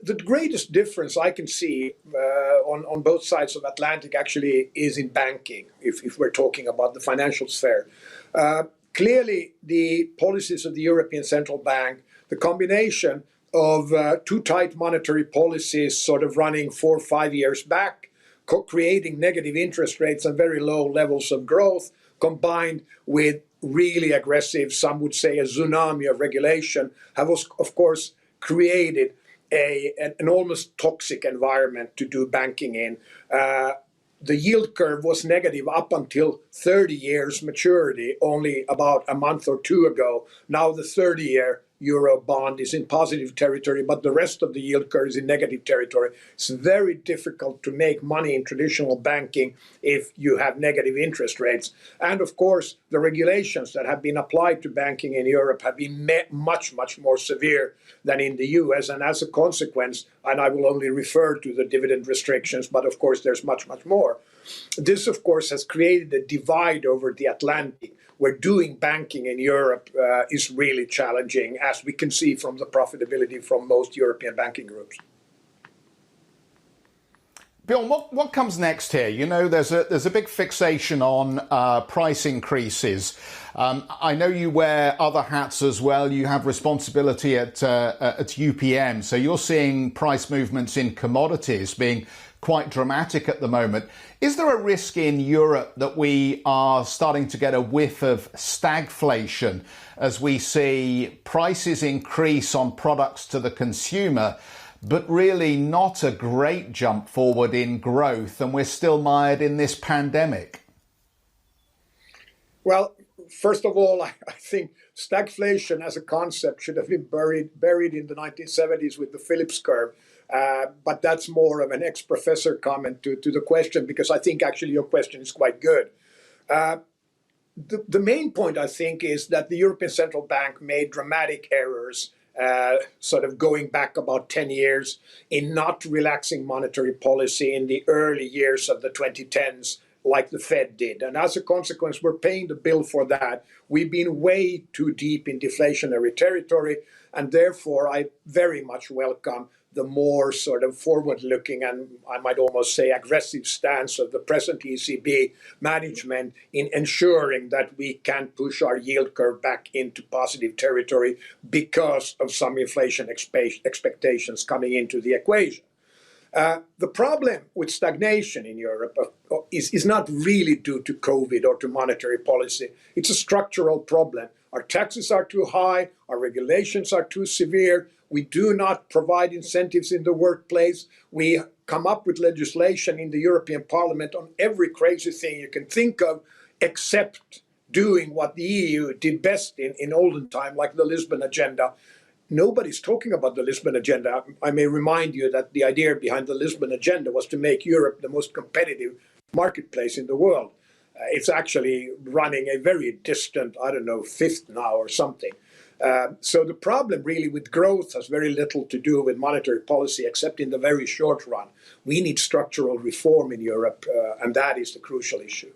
the greatest difference I can see on both sides of Atlantic actually is in banking, if we're talking about the financial sphere. Clearly, the policies of the European Central Bank, the combination of too tight monetary policies sort of running 4 or 5 years back, creating negative interest rates and very low levels of growth, combined with really aggressive, some would say a tsunami of regulation, have of course created an almost toxic environment to do banking in. The yield curve was negative up until 30 years maturity, only about a month or two ago. Now the 30-year Euro bond is in positive territory, but the rest of the yield curve is in negative territory. It's very difficult to make money in traditional banking if you have negative interest rates. And of course, the regulations that have been applied to banking in Europe have been much, much more severe than in the US. And as a consequence, and I will only refer to the dividend restrictions, but of course there's much, much more. This, of course, has created a divide over the Atlantic, where doing banking in Europe is really challenging, as we can see from the profitability from most European banking groups. Björn, what comes next here? You know, there's a big fixation on price increases. I know you wear other hats as well. You have responsibility at UPM, so you're seeing price movements in commodities being quite dramatic at the moment. Is there a risk in Europe that we are starting to get a whiff of stagflation as we see prices increase on products to the consumer, but really not a great jump forward in growth, and we're still mired in this pandemic? Well, first of all, I think stagflation as a concept should have been buried in the 1970s with the Phillips curve. But that's more of an ex-professor comment to the question, because I think actually your question is quite good. The main point, I think, is that the European Central Bank made dramatic errors, sort of going back about 10 years, in not relaxing monetary policy in the early years of the 2010s, like the Fed did. And as a consequence, we're paying the bill for that. We've been way too deep in deflationary territory, and therefore I very much welcome the more sort of forward-looking and I might almost say aggressive stance of the present ECB management in ensuring that we can push our yield curve back into positive territory because of some inflation expectations coming into the equation. The problem with stagnation in Europe is not really due to COVID or to monetary policy. It's a structural problem. Our taxes are too high, our regulations are too severe, we do not provide incentives in the workplace, we come up with legislation in the European Parliament on every crazy thing you can think of, except doing what the EU did best in olden time, like the Lisbon Agenda. Nobody's talking about the Lisbon Agenda. I may remind you that the idea behind the Lisbon Agenda was to make Europe the most competitive marketplace in the world. It's actually running a very distant, I don't know, fifth now or something. So the problem really with growth has very little to do with monetary policy, except in the very short run. We need structural reform in Europe, and that is the crucial issue.